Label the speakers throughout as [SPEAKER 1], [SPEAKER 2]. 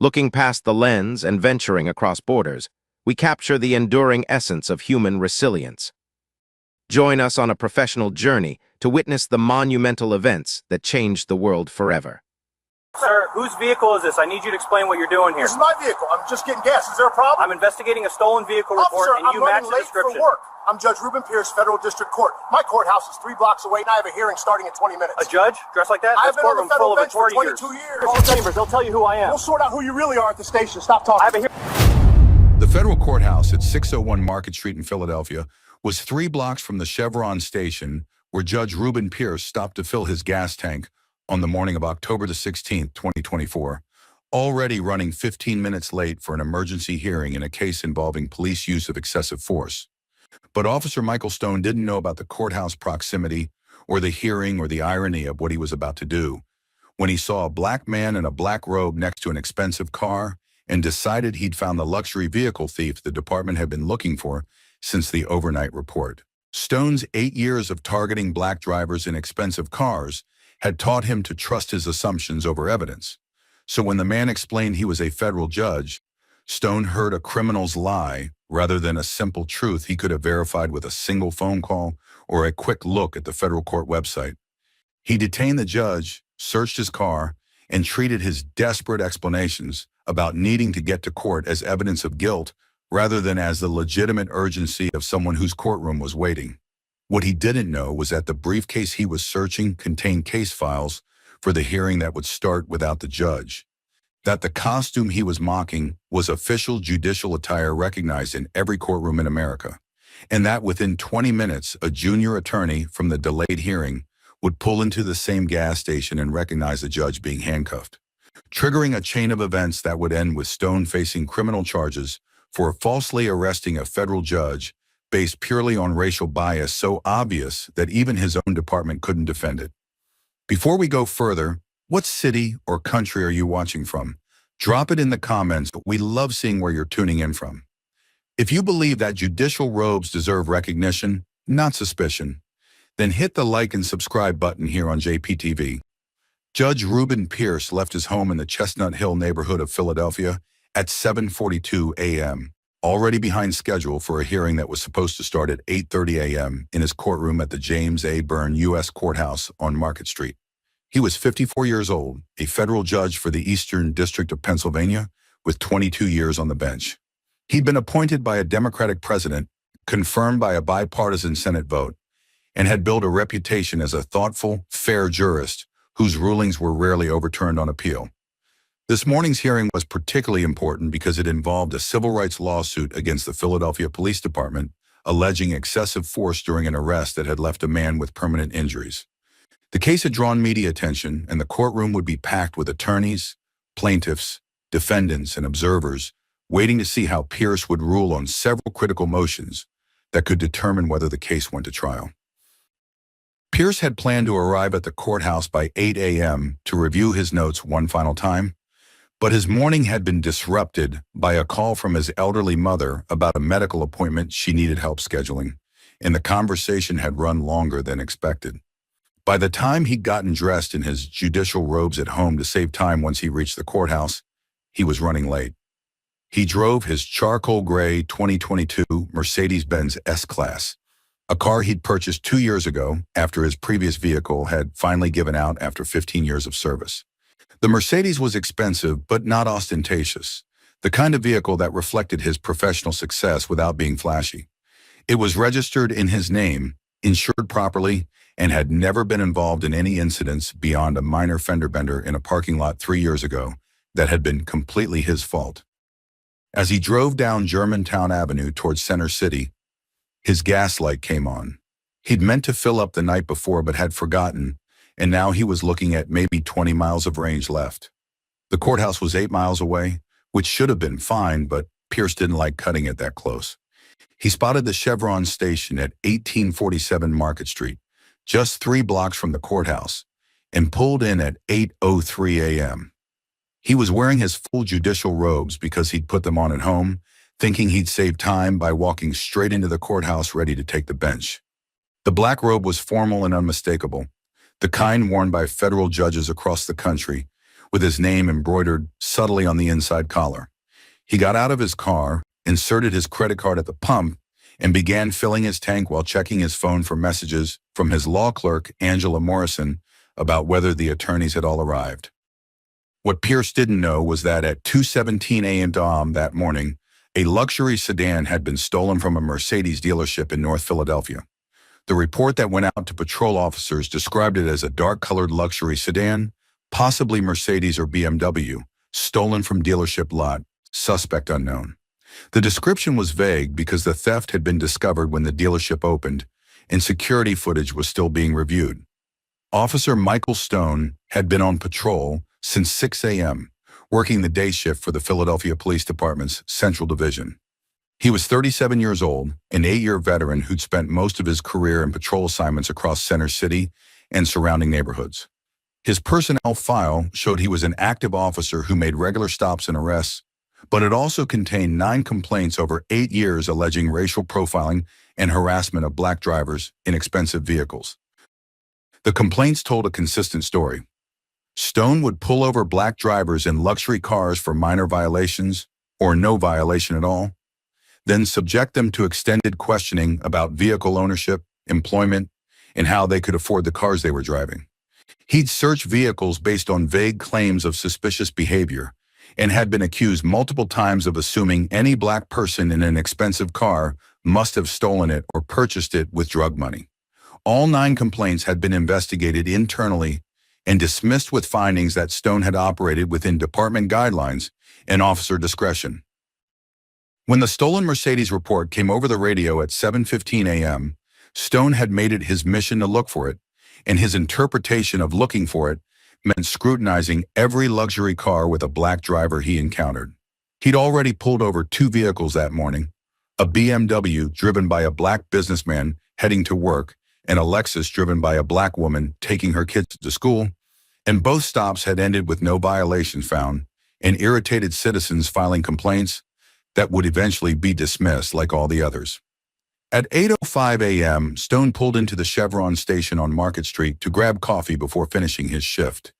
[SPEAKER 1] Looking past the lens and venturing across borders, we capture the enduring essence of human resilience. Join us on a professional journey to witness the monumental events that changed the world forever.
[SPEAKER 2] Sir, whose vehicle is this? I need you to explain what you're doing here.
[SPEAKER 3] This is my vehicle. I'm just getting gas. Is there a problem?
[SPEAKER 2] I'm investigating a stolen vehicle report,
[SPEAKER 3] Officer,
[SPEAKER 2] and you match
[SPEAKER 3] I'm
[SPEAKER 2] the
[SPEAKER 3] running late
[SPEAKER 2] description.
[SPEAKER 3] for work. I'm Judge Reuben Pierce, Federal District Court. My courthouse is 3 blocks away, and I have a hearing starting in 20 minutes.
[SPEAKER 2] A judge? Dressed like that?
[SPEAKER 3] I've
[SPEAKER 2] This
[SPEAKER 3] been on the
[SPEAKER 2] courtroom's full
[SPEAKER 3] federal
[SPEAKER 2] of
[SPEAKER 3] bench for
[SPEAKER 2] authority
[SPEAKER 3] 22 years.
[SPEAKER 2] Call chambers. They'll tell you who I am.
[SPEAKER 3] We'll sort out who you really are at the station. Stop talking.
[SPEAKER 2] I have a hearing.
[SPEAKER 4] The federal courthouse at 601 Market Street in Philadelphia was 3 blocks from the Chevron station where Judge Reuben Pierce stopped to fill his gas tank on the morning of October the 16th, 2024, already running 15 minutes late for an emergency hearing in a case involving police use of excessive force. But Officer Michael Stone didn't know about the courthouse proximity or the hearing or the irony of what he was about to do when he saw a black man in a black robe next to an expensive car and decided he'd found the luxury vehicle thief the department had been looking for since the overnight report. Stone's 8 years of targeting black drivers in expensive cars had taught him to trust his assumptions over evidence. So when the man explained he was a federal judge, Stone heard a criminal's lie rather than a simple truth he could have verified with a single phone call or a quick look at the federal court website. He detained the judge, searched his car, and treated his desperate explanations about needing to get to court as evidence of guilt rather than as the legitimate urgency of someone whose courtroom was waiting. What he didn't know was that the briefcase he was searching contained case files for the hearing that would start without the judge, that the costume he was mocking was official judicial attire recognized in every courtroom in America, and that within 20 minutes, a junior attorney from the delayed hearing would pull into the same gas station and recognize the judge being handcuffed, triggering a chain of events that would end with Stone facing criminal charges for falsely arresting a federal judge based purely on racial bias so obvious that even his own department couldn't defend it. Before we go further, what city or country are you watching from? Drop it in the comments. We love seeing where you're tuning in from. If you believe that judicial robes deserve recognition, not suspicion, then hit the like and subscribe button here on JPTV. Judge Reuben Pierce left his home in the Chestnut Hill neighborhood of Philadelphia at 7:42 a.m., already behind schedule for a hearing that was supposed to start at 8:30 a.m. in his courtroom at the James A. Byrne U.S. Courthouse on Market Street. He was 54 years old, a federal judge for the Eastern District of Pennsylvania, with 22 years on the bench. He'd been appointed by a Democratic president, confirmed by a bipartisan Senate vote, and had built a reputation as a thoughtful, fair jurist whose rulings were rarely overturned on appeal. This morning's hearing was particularly important because it involved a civil rights lawsuit against the Philadelphia Police Department alleging excessive force during an arrest that had left a man with permanent injuries. The case had drawn media attention, and the courtroom would be packed with attorneys, plaintiffs, defendants, and observers waiting to see how Pierce would rule on several critical motions that could determine whether the case went to trial. Pierce had planned to arrive at the courthouse by 8 a.m. to review his notes one final time, but his morning had been disrupted by a call from his elderly mother about a medical appointment she needed help scheduling, and the conversation had run longer than expected. By the time he'd gotten dressed in his judicial robes at home to save time once he reached the courthouse, he was running late. He drove his charcoal gray 2022 Mercedes-Benz S-Class, a car he'd purchased 2 years ago after his previous vehicle had finally given out after 15 years of service. The Mercedes was expensive but not ostentatious, the kind of vehicle that reflected his professional success without being flashy. It was registered in his name, insured properly, and had never been involved in any incidents beyond a minor fender bender in a parking lot 3 years ago that had been completely his fault. As he drove down Germantown Avenue towards Center City, his gas light came on. He'd meant to fill up the night before but had forgotten, and now he was looking at maybe 20 miles of range left. The courthouse was 8 miles away, which should have been fine, but Pierce didn't like cutting it that close. He spotted the Chevron station at 1847 Market Street, just 3 blocks from the courthouse, and pulled in at 8:03 a.m. He was wearing his full judicial robes because he'd put them on at home, thinking he'd save time by walking straight into the courthouse ready to take the bench. The black robe was formal and unmistakable, the kind worn by federal judges across the country, with his name embroidered subtly on the inside collar. He got out of his car, inserted his credit card at the pump, and began filling his tank while checking his phone for messages from his law clerk, Angela Morrison, about whether the attorneys had all arrived. What Pierce didn't know was that at 2:17 a.m. that morning, a luxury sedan had been stolen from a Mercedes dealership in North Philadelphia. The report that went out to patrol officers described it as a dark-colored luxury sedan, possibly Mercedes or BMW, stolen from dealership lot, suspect unknown. The description was vague because the theft had been discovered when the dealership opened, and security footage was still being reviewed. Officer Michael Stone had been on patrol since 6 a.m., working the day shift for the Philadelphia Police Department's Central Division. He was 37 years old, an 8-year veteran who'd spent most of his career in patrol assignments across Center City and surrounding neighborhoods. His personnel file showed he was an active officer who made regular stops and arrests, but it also contained 9 complaints over 8 years alleging racial profiling and harassment of black drivers in expensive vehicles. The complaints told a consistent story. Stone would pull over black drivers in luxury cars for minor violations, or no violation at all, then subject them to extended questioning about vehicle ownership, employment, and how they could afford the cars they were driving. He'd search vehicles based on vague claims of suspicious behavior, and had been accused multiple times of assuming any black person in an expensive car must have stolen it or purchased it with drug money. All 9 complaints had been investigated internally and dismissed with findings that Stone had operated within department guidelines and officer discretion. When the stolen Mercedes report came over the radio at 7:15 a.m., Stone had made it his mission to look for it, and his interpretation of looking for it meant scrutinizing every luxury car with a black driver he encountered. He'd already pulled over 2 vehicles that morning, a BMW driven by a black businessman heading to work, and a Lexus driven by a black woman taking her kids to school, and both stops had ended with no violations found, and irritated citizens filing complaints that would eventually be dismissed like all the others. At 8:05 a.m., Stone pulled into the Chevron station on Market Street to grab coffee before finishing his shift.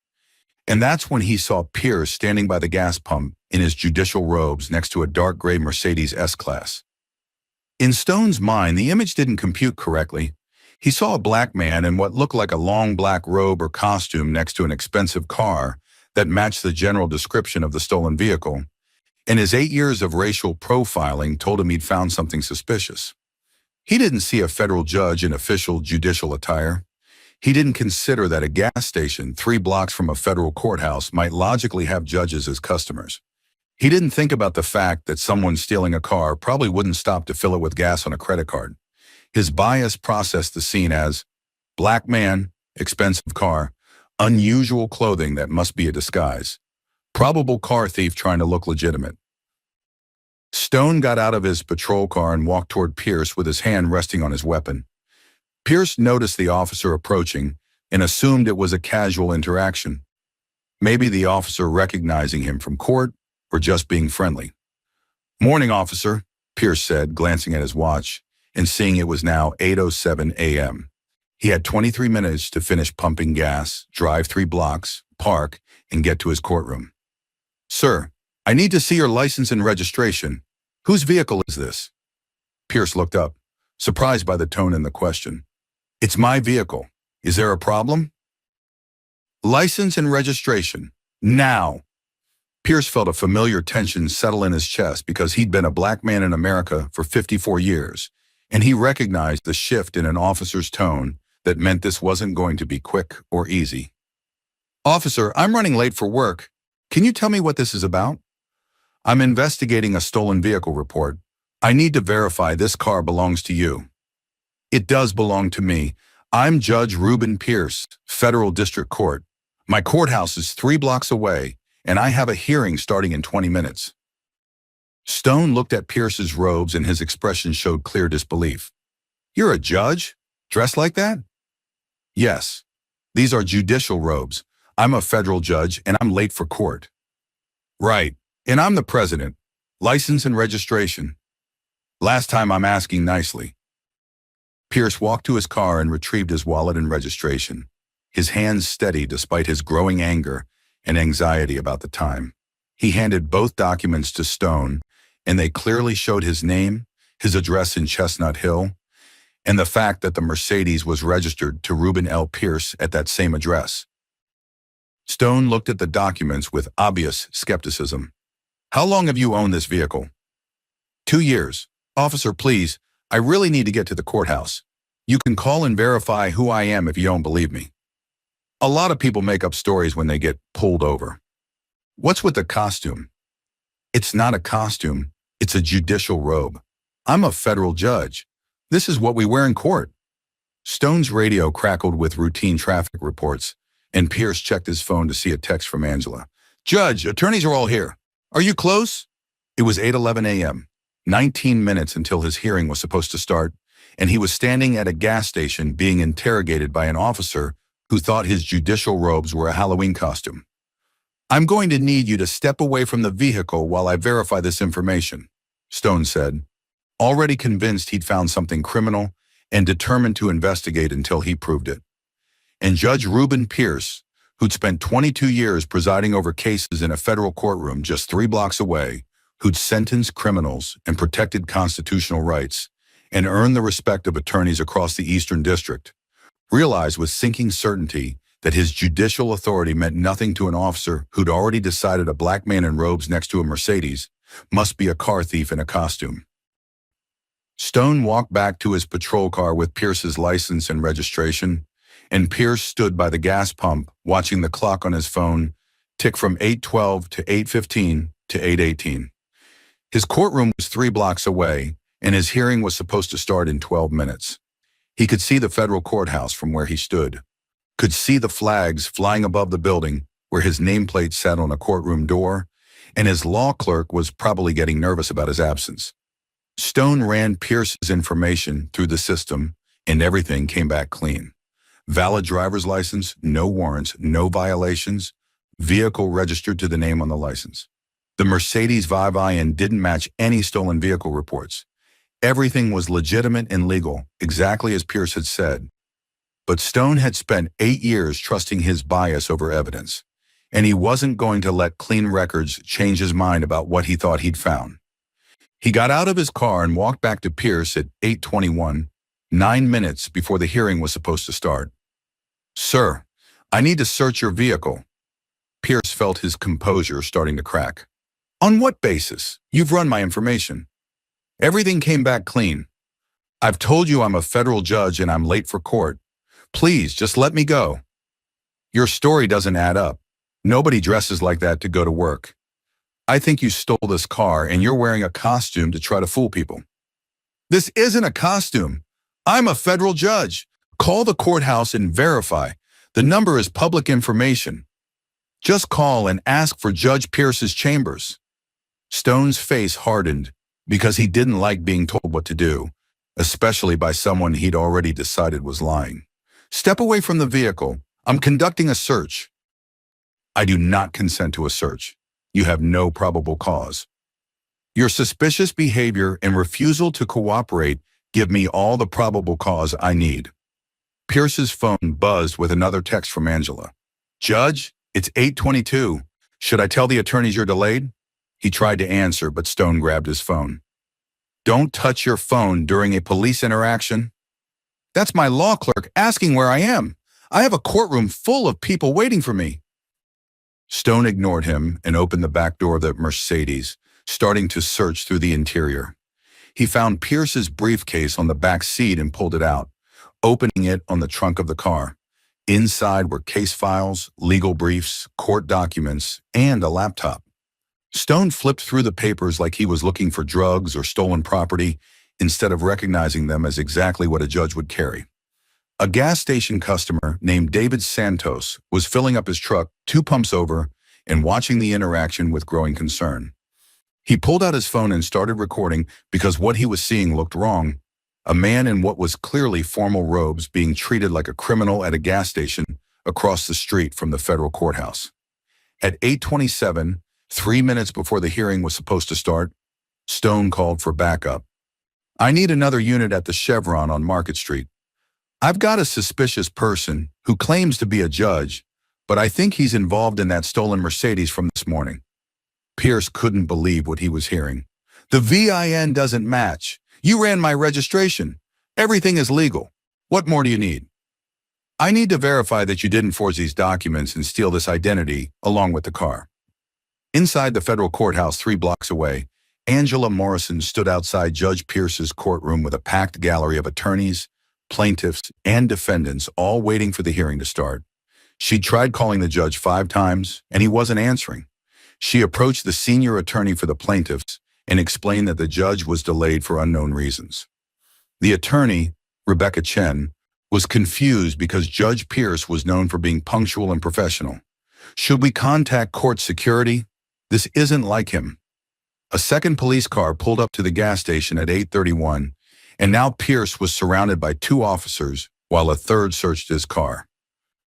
[SPEAKER 4] And that's when he saw Pierce standing by the gas pump in his judicial robes next to a dark gray Mercedes S-Class. In Stone's mind, the image didn't compute correctly. He saw a black man in what looked like a long black robe or costume next to an expensive car that matched the general description of the stolen vehicle, and his 8 years of racial profiling told him he'd found something suspicious. He didn't see a federal judge in official judicial attire. He didn't consider that a gas station 3 blocks from a federal courthouse might logically have judges as customers. He didn't think about the fact that someone stealing a car probably wouldn't stop to fill it with gas on a credit card. His bias processed the scene as black man, expensive car, unusual clothing that must be a disguise, probable car thief trying to look legitimate. Stone got out of his patrol car and walked toward Pierce with his hand resting on his weapon. Pierce noticed the officer approaching and assumed it was a casual interaction. Maybe the officer recognizing him from court or just being friendly. "Morning, officer," Pierce said, glancing at his watch and seeing it was now 8:07 a.m. He had 23 minutes to finish pumping gas, drive 3 blocks, park, and get to his courtroom. "Sir, I need to see your license and registration. Whose vehicle is this?" Pierce looked up, surprised by the tone in the question. "It's my vehicle. Is there a problem?" "License and registration. Now." Pierce felt a familiar tension settle in his chest because he'd been a black man in America for 54 years, and he recognized the shift in an officer's tone that meant this wasn't going to be quick or easy. "Officer, I'm running late for work. Can you tell me what this is about?" "I'm investigating a stolen vehicle report. I need to verify this car belongs to you." "It does belong to me. I'm Judge Reuben Pierce, Federal District Court. My courthouse is 3 blocks away, and I have a hearing starting in 20 minutes. Stone looked at Pierce's robes and his expression showed clear disbelief. "You're a judge? Dressed like that?" "Yes. These are judicial robes. I'm a federal judge and I'm late for court." "Right. And I'm the president. License and registration." "Last time I'm asking nicely." Pierce walked to his car and retrieved his wallet and registration. His hands steady despite his growing anger, and anxiety about the time. He handed both documents to Stone, and they clearly showed his name, his address in Chestnut Hill, and the fact that the Mercedes was registered to Reuben L. Pierce at that same address. Stone looked at the documents with obvious skepticism. "How long have you owned this vehicle?" 2 years. "Officer, please, I really need to get to the courthouse. You can call and verify who I am if you don't believe me." A lot of people make up stories when they get pulled over. "What's with the costume?" "It's not a costume, it's a judicial robe. I'm a federal judge. This is what we wear in court." Stone's radio crackled with routine traffic reports, and Pierce checked his phone to see a text from Angela. "Judge, attorneys are all here. Are you close?" It was 8:11 a.m., 19 minutes until his hearing was supposed to start, and he was standing at a gas station being interrogated by an officer who thought his judicial robes were a Halloween costume. "I'm going to need you to step away from the vehicle while I verify this information," Stone said, already convinced he'd found something criminal and determined to investigate until he proved it. And Judge Reuben Pierce, who'd spent 22 years presiding over cases in a federal courtroom just 3 blocks away, who'd sentenced criminals and protected constitutional rights, and earned the respect of attorneys across the Eastern District, realized with sinking certainty that his judicial authority meant nothing to an officer who'd already decided a black man in robes next to a Mercedes must be a car thief in a costume. Stone walked back to his patrol car with Pierce's license and registration, and Pierce stood by the gas pump watching the clock on his phone tick from 8:12 to 8:15 to 8:18. His courtroom was 3 blocks away, and his hearing was supposed to start in 12 minutes. He could see the federal courthouse from where he stood, could see the flags flying above the building where his nameplate sat on a courtroom door, and his law clerk was probably getting nervous about his absence. Stone ran Pierce's information through the system, and everything came back clean. Valid driver's license, no warrants, no violations, vehicle registered to the name on the license. The Mercedes VIN didn't match any stolen vehicle reports. Everything was legitimate and legal, exactly as Pierce had said. But Stone had spent 8 years trusting his bias over evidence, and he wasn't going to let clean records change his mind about what he thought he'd found. He got out of his car and walked back to Pierce at 8:21, 9 minutes before the hearing was supposed to start. "Sir, I need to search your vehicle." Pierce felt his composure starting to crack. "On what basis? You've run my information. Everything came back clean. I've told you I'm a federal judge and I'm late for court. Please, just let me go." "Your story doesn't add up. Nobody dresses like that to go to work. I think you stole this car and you're wearing a costume to try to fool people." "This isn't a costume. I'm a federal judge. Call the courthouse and verify. The number is public information. Just call and ask for Judge Pierce's chambers." Stone's face hardened because he didn't like being told what to do, especially by someone he'd already decided was lying. "Step away from the vehicle. I'm conducting a search." "I do not consent to a search. You have no probable cause. Your suspicious behavior and refusal to cooperate give me all the probable cause I need." Pierce's phone buzzed with another text from Angela. "Judge, it's 8:22. Should I tell the attorneys you're delayed?" He tried to answer, but Stone grabbed his phone. "Don't touch your phone during a police interaction." "That's my law clerk asking where I am. I have a courtroom full of people waiting for me." Stone ignored him and opened the back door of the Mercedes, starting to search through the interior. He found Pierce's briefcase on the back seat and pulled it out, opening it on the trunk of the car. Inside were case files, legal briefs, court documents, and a laptop. Stone flipped through the papers like he was looking for drugs or stolen property, instead of recognizing them as exactly what a judge would carry. A gas station customer named David Santos was filling up his truck 2 pumps over and watching the interaction with growing concern. He pulled out his phone and started recording because what he was seeing looked wrong. A man in what was clearly formal robes being treated like a criminal at a gas station across the street from the federal courthouse. At 8:27, 3 minutes before the hearing was supposed to start, Stone called for backup. "I need another unit at the Chevron on Market Street. I've got a suspicious person who claims to be a judge, but I think he's involved in that stolen Mercedes from this morning. Pierce couldn't believe what he was hearing. The VIN doesn't match. You ran my registration. Everything is legal. What more do you need? I need to verify that you didn't forge these documents and steal this identity along with the car. Inside the federal courthouse 3 blocks away, Angela Morrison stood outside Judge Pierce's courtroom with a packed gallery of attorneys, plaintiffs, and defendants all waiting for the hearing to start. She tried calling the judge 5 times, and he wasn't answering. She approached the senior attorney for the plaintiffs and explained that the judge was delayed for unknown reasons. The attorney, Rebecca Chen, was confused because Judge Pierce was known for being punctual and professional. Should we contact court security? This isn't like him. A second police car pulled up to the gas station at 8:31, and now Pierce was surrounded by 2 officers while a third searched his car.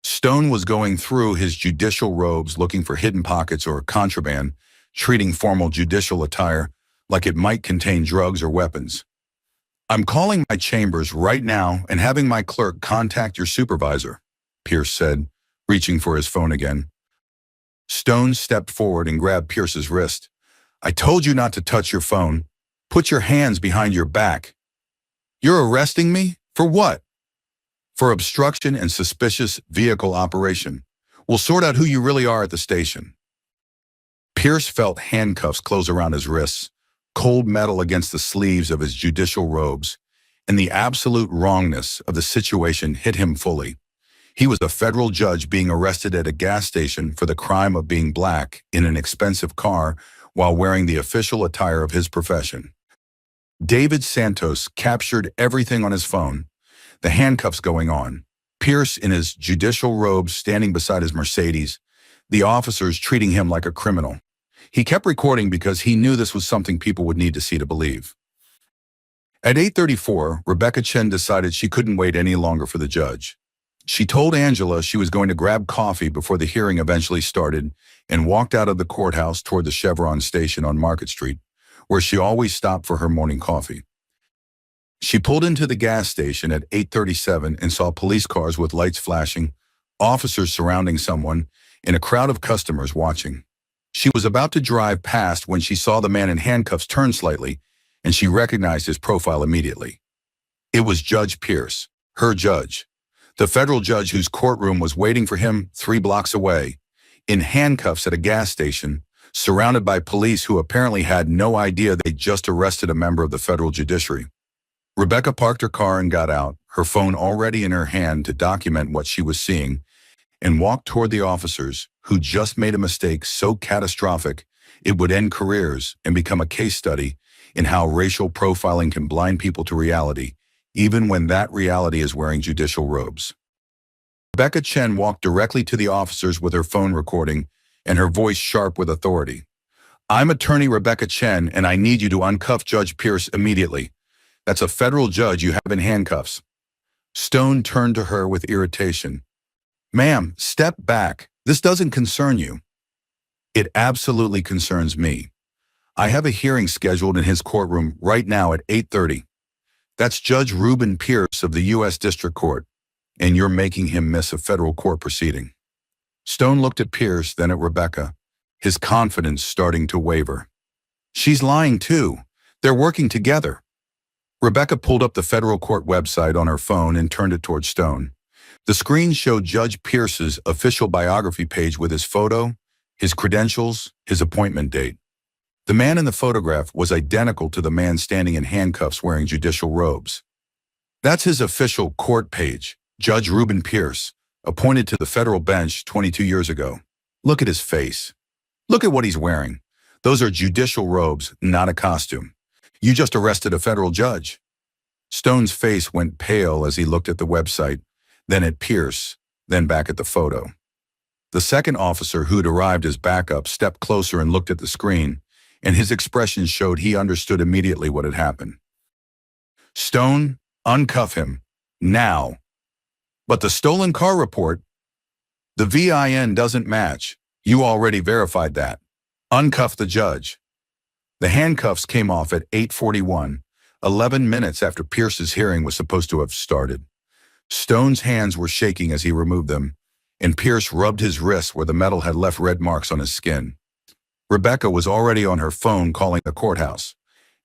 [SPEAKER 4] Stone was going through his judicial robes looking for hidden pockets or contraband, treating formal judicial attire like it might contain drugs or weapons. I'm calling my chambers right now and having my clerk contact your supervisor, Pierce said, reaching for his phone again. Stone stepped forward and grabbed Pierce's wrist. I told you not to touch your phone. Put your hands behind your back. You're arresting me? For what? For obstruction and suspicious vehicle operation. We'll sort out who you really are at the station. Pierce felt handcuffs close around his wrists, cold metal against the sleeves of his judicial robes, and the absolute wrongness of the situation hit him fully. He was a federal judge being arrested at a gas station for the crime of being black in an expensive car while wearing the official attire of his profession. David Santos captured everything on his phone, the handcuffs going on, Pierce in his judicial robes standing beside his Mercedes, the officers treating him like a criminal. He kept recording because he knew this was something people would need to see to believe. At 8:34, Rebecca Chen decided she couldn't wait any longer for the judge. She told Angela she was going to grab coffee before the hearing eventually started and walked out of the courthouse toward the Chevron station on Market Street, where she always stopped for her morning coffee. She pulled into the gas station at 8:37 and saw police cars with lights flashing, officers surrounding someone, and a crowd of customers watching. She was about to drive past when she saw the man in handcuffs turn slightly, and she recognized his profile immediately. It was Judge Pierce, her judge, the federal judge whose courtroom was waiting for him 3 blocks away, in handcuffs at a gas station, surrounded by police who apparently had no idea they'd just arrested a member of the federal judiciary. Rebecca parked her car and got out, her phone already in her hand to document what she was seeing, and walked toward the officers who just made a mistake so catastrophic it would end careers and become a case study in how racial profiling can blind people to reality, even when that reality is wearing judicial robes. Rebecca Chen walked directly to the officers with her phone recording and her voice sharp with authority. I'm attorney Rebecca Chen, and I need you to uncuff Judge Pierce immediately. That's a federal judge you have in handcuffs. Stone turned to her with irritation. Ma'am, step back. This doesn't concern you. It absolutely concerns me. I have a hearing scheduled in his courtroom right now at 8:30. That's Judge Reuben Pierce of the U.S. District Court, and you're making him miss a federal court proceeding. Stone looked at Pierce, then at Rebecca, his confidence starting to waver. She's lying too. They're working together. Rebecca pulled up the federal court website on her phone and turned it toward Stone. The screen showed Judge Pierce's official biography page with his photo, his credentials, his appointment date. The man in the photograph was identical to the man standing in handcuffs wearing judicial robes. That's his official court page, Judge Reuben Pierce, appointed to the federal bench 22 years ago. Look at his face. Look at what he's wearing. Those are judicial robes, not a costume. You just arrested a federal judge. Stone's face went pale as he looked at the website, then at Pierce, then back at the photo. The second officer who'd arrived as backup stepped closer and looked at the screen, and his expression showed he understood immediately what had happened. Stone, uncuff him. Now. But the stolen car report, the VIN doesn't match. You already verified that. Uncuff the judge. The handcuffs came off at 8:41, 11 minutes after Pierce's hearing was supposed to have started. Stone's hands were shaking as he removed them, and Pierce rubbed his wrist where the metal had left red marks on his skin. Rebecca was already on her phone calling the courthouse.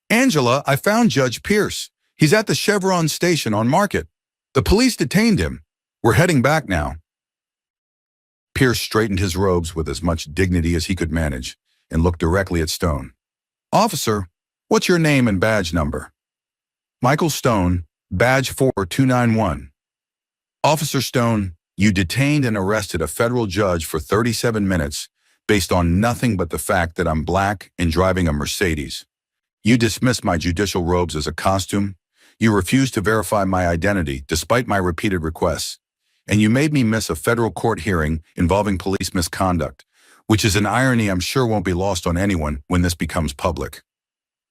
[SPEAKER 4] "Angela, I found Judge Pierce. He's at the Chevron station on Market. The police detained him. We're heading back now." Pierce straightened his robes with as much dignity as he could manage and looked directly at Stone. "Officer, what's your name and badge number?" "Michael Stone, badge 4291. "Officer Stone, you detained and arrested a federal judge for 37 minutes based on nothing but the fact that I'm black and driving a Mercedes. You dismissed my judicial robes as a costume. You refused to verify my identity despite my repeated requests. And you made me miss a federal court hearing involving police misconduct, which is an irony I'm sure won't be lost on anyone when this becomes public."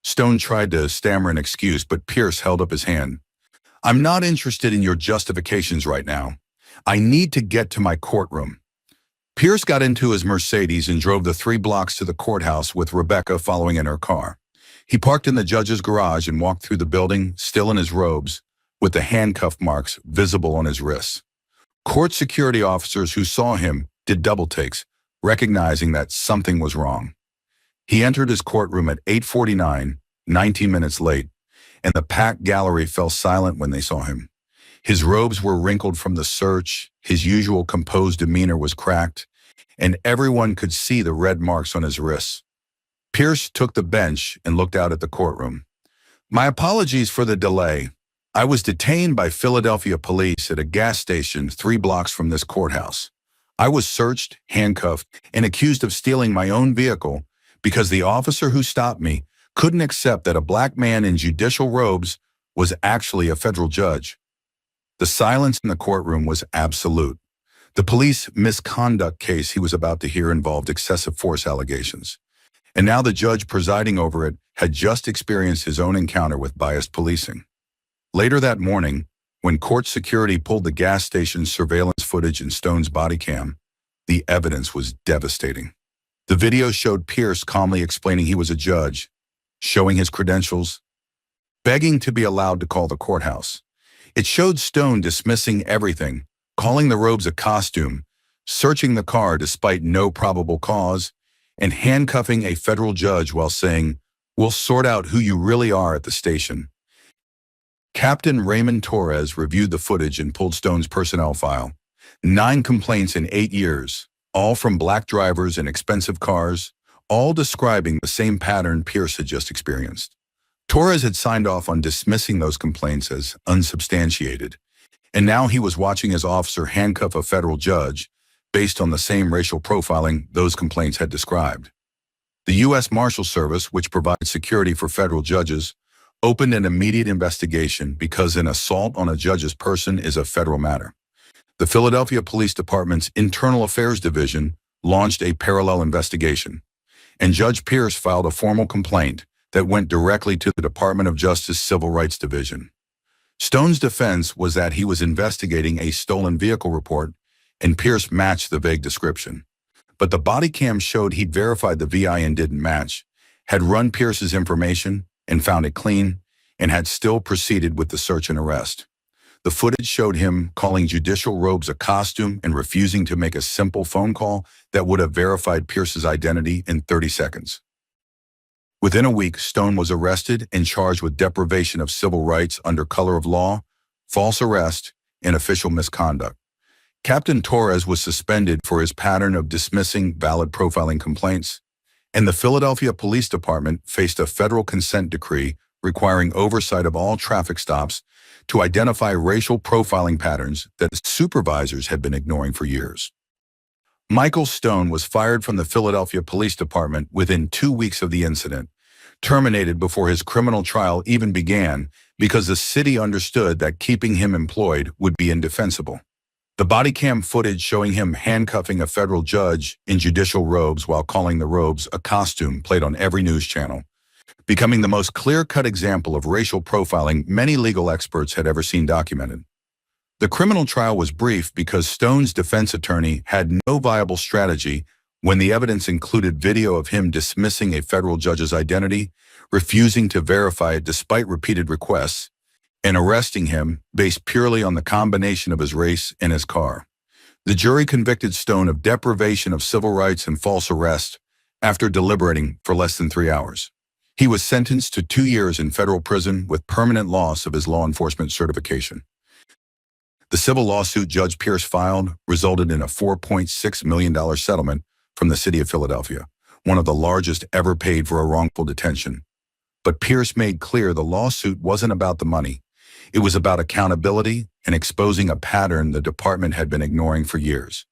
[SPEAKER 4] Stone tried to stammer an excuse, but Pierce held up his hand. "I'm not interested in your justifications right now. I need to get to my courtroom." Pierce got into his Mercedes and drove the 3 blocks to the courthouse with Rebecca following in her car. He parked in the judge's garage and walked through the building, still in his robes, with the handcuff marks visible on his wrists. Court security officers who saw him did double takes, recognizing that something was wrong. He entered his courtroom at 8:49, 19 minutes late, and the packed gallery fell silent when they saw him. His robes were wrinkled from the search, his usual composed demeanor was cracked, and everyone could see the red marks on his wrists. Pierce took the bench and looked out at the courtroom. "My apologies for the delay. I was detained by Philadelphia police at a gas station 3 blocks from this courthouse. I was searched, handcuffed, and accused of stealing my own vehicle because the officer who stopped me couldn't accept that a black man in judicial robes was actually a federal judge." The silence in the courtroom was absolute. The police misconduct case he was about to hear involved excessive force allegations. And now the judge presiding over it had just experienced his own encounter with biased policing. Later that morning, when court security pulled the gas station's surveillance footage in Stone's Bodycam, the evidence was devastating. The video showed Pierce calmly explaining he was a judge, showing his credentials, begging to be allowed to call the courthouse. It showed Stone dismissing everything, calling the robes a costume, searching the car despite no probable cause, and handcuffing a federal judge while saying, "We'll sort out who you really are at the station." Captain Raymond Torres reviewed the footage and pulled Stone's personnel file. 9 complaints in 8 years, all from black drivers and expensive cars, all describing the same pattern Pierce had just experienced. Torres had signed off on dismissing those complaints as unsubstantiated, and now he was watching his officer handcuff a federal judge based on the same racial profiling those complaints had described. The U.S. Marshal Service, which provides security for federal judges, opened an immediate investigation because an assault on a judge's person is a federal matter. The Philadelphia Police Department's Internal Affairs Division launched a parallel investigation, and Judge Pierce filed a formal complaint that went directly to the Department of Justice Civil Rights Division. Stone's defense was that he was investigating a stolen vehicle report, and Pierce matched the vague description. But the body cam showed he'd verified the VI and didn't match, had run Pierce's information and found it clean, and had still proceeded with the search and arrest. The footage showed him calling judicial robes a costume and refusing to make a simple phone call that would have verified Pierce's identity in 30 seconds. Within a week, Stone was arrested and charged with deprivation of civil rights under color of law, false arrest, and official misconduct. Captain Torres was suspended for his pattern of dismissing valid profiling complaints, and the Philadelphia Police Department faced a federal consent decree requiring oversight of all traffic stops to identify racial profiling patterns that supervisors had been ignoring for years. Michael Stone was fired from the Philadelphia Police Department within 2 weeks of the incident, terminated before his criminal trial even began because the city understood that keeping him employed would be indefensible. The body cam footage showing him handcuffing a federal judge in judicial robes while calling the robes a costume played on every news channel, becoming the most clear-cut example of racial profiling many legal experts had ever seen documented. The criminal trial was brief because Stone's defense attorney had no viable strategy when the evidence included video of him dismissing a federal judge's identity, refusing to verify it despite repeated requests, and arresting him based purely on the combination of his race and his car. The jury convicted Stone of deprivation of civil rights and false arrest after deliberating for less than 3 hours. He was sentenced to 2 years in federal prison with permanent loss of his law enforcement certification. The civil lawsuit Judge Pierce filed resulted in a $4.6 million settlement from the city of Philadelphia, one of the largest ever paid for a wrongful detention. But Pierce made clear the lawsuit wasn't about the money. It was about accountability and exposing a pattern the department had been ignoring for years.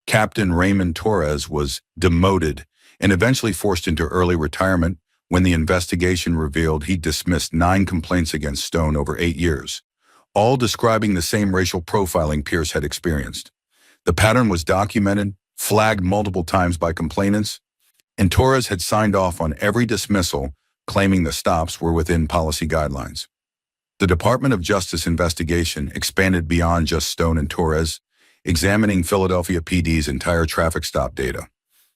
[SPEAKER 4] Captain Raymond Torres was demoted and eventually forced into early retirement when the investigation revealed he dismissed 9 complaints against Stone over 8 years, all describing the same racial profiling Pierce had experienced. The pattern was documented, flagged multiple times by complainants, and Torres had signed off on every dismissal, claiming the stops were within policy guidelines. The Department of Justice investigation expanded beyond just Stone and Torres, examining Philadelphia PD's entire traffic stop data.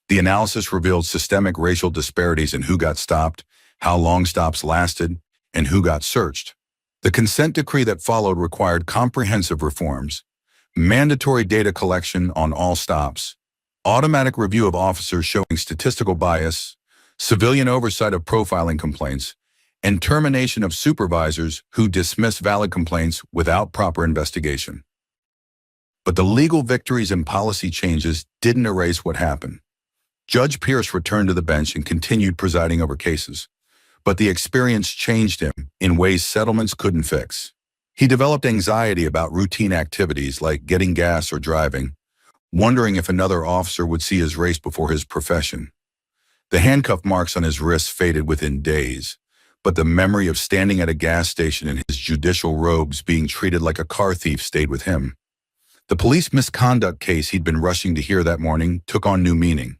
[SPEAKER 4] The analysis revealed systemic racial disparities in who got stopped, how long stops lasted, and who got searched. The consent decree that followed required comprehensive reforms, mandatory data collection on all stops, automatic review of officers showing statistical bias, civilian oversight of profiling complaints, and termination of supervisors who dismiss valid complaints without proper investigation. But the legal victories and policy changes didn't erase what happened. Judge Pierce returned to the bench and continued presiding over cases, but the experience changed him in ways settlements couldn't fix. He developed anxiety about routine activities like getting gas or driving, wondering if another officer would see his race before his profession. The handcuff marks on his wrists faded within days, but the memory of standing at a gas station in his judicial robes being treated like a car thief stayed with him. The police misconduct case he'd been rushing to hear that morning took on new meaning.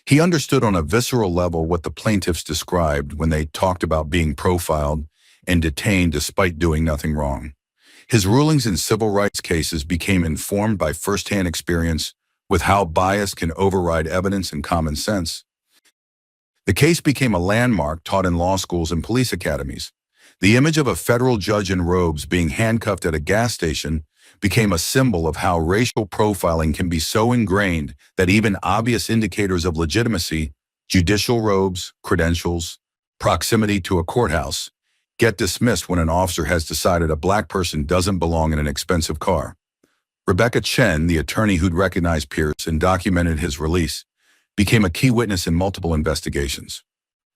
[SPEAKER 4] He understood on a visceral level what the plaintiffs described when they talked about being profiled and detained despite doing nothing wrong. His rulings in civil rights cases became informed by firsthand experience with how bias can override evidence and common sense. The case became a landmark taught in law schools and police academies. The image of a federal judge in robes being handcuffed at a gas station became a symbol of how racial profiling can be so ingrained that even obvious indicators of legitimacy, judicial robes, credentials, proximity to a courthouse, get dismissed when an officer has decided a black person doesn't belong in an expensive car. Rebecca Chen, the attorney who'd recognized Pierce and documented his release, became a key witness in multiple investigations.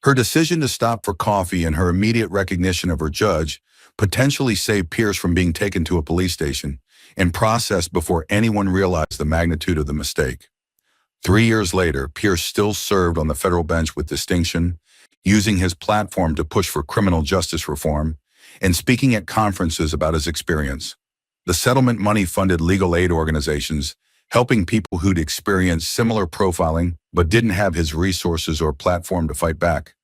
[SPEAKER 4] Her decision to stop for coffee and her immediate recognition of her judge potentially saved Pierce from being taken to a police station and processed before anyone realized the magnitude of the mistake. 3 years later, Pierce still served on the federal bench with distinction, using his platform to push for criminal justice reform and speaking at conferences about his experience. The settlement money funded legal aid organizations, helping people who'd experienced similar profiling but didn't have his resources or platform to fight back.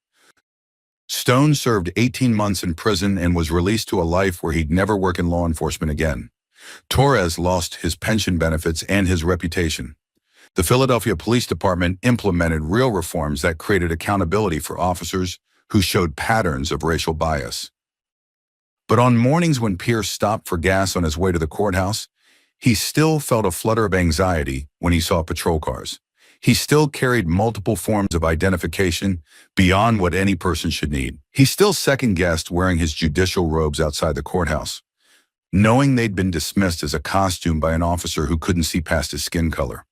[SPEAKER 4] Stone served 18 months in prison and was released to a life where he'd never work in law enforcement again. Torres lost his pension benefits and his reputation. The Philadelphia Police Department implemented real reforms that created accountability for officers who showed patterns of racial bias. But on mornings when Pierce stopped for gas on his way to the courthouse, he still felt a flutter of anxiety when he saw patrol cars. He still carried multiple forms of identification beyond what any person should need. He still second-guessed wearing his judicial robes outside the courthouse, knowing they'd been dismissed as a costume by an officer who couldn't see past his skin color.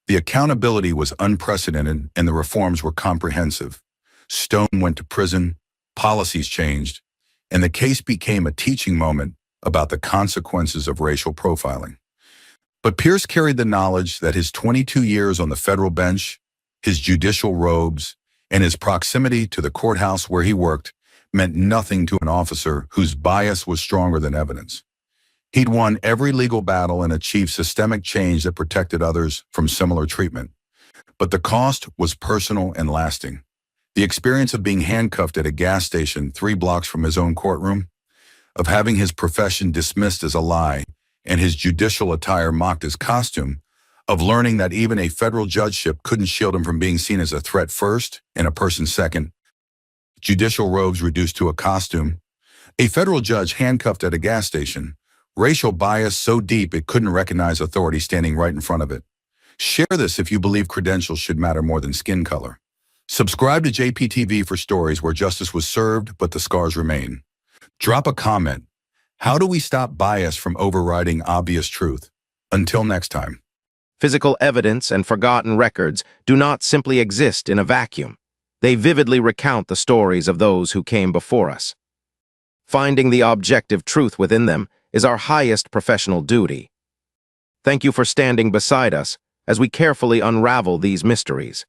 [SPEAKER 4] The accountability was unprecedented and the reforms were comprehensive. Stone went to prison, policies changed, and the case became a teaching moment about the consequences of racial profiling. But Pierce carried the knowledge that his 22 years on the federal bench, his judicial robes, and his proximity to the courthouse where he worked meant nothing to an officer whose bias was stronger than evidence. He'd won every legal battle and achieved systemic change that protected others from similar treatment. But the cost was personal and lasting. The experience of being handcuffed at a gas station 3 blocks from his own courtroom, of having his profession dismissed as a lie and his judicial attire mocked as costume, of learning that even a federal judgeship couldn't shield him from being seen as a threat first and a person second, judicial robes reduced to a costume, a federal judge handcuffed at a gas station, Racial bias so deep it couldn't recognize authority standing right in front of it. Share this if you believe credentials should matter more than skin color. Subscribe to JPTV for stories where justice was served, but the scars remain. Drop a comment. How do we stop bias from overriding obvious truth? Until next time.
[SPEAKER 1] Physical evidence and forgotten records do not simply exist in a vacuum. They vividly recount the stories of those who came before us. Finding the objective truth within them is our highest professional duty. Thank you for standing beside us as we carefully unravel these mysteries.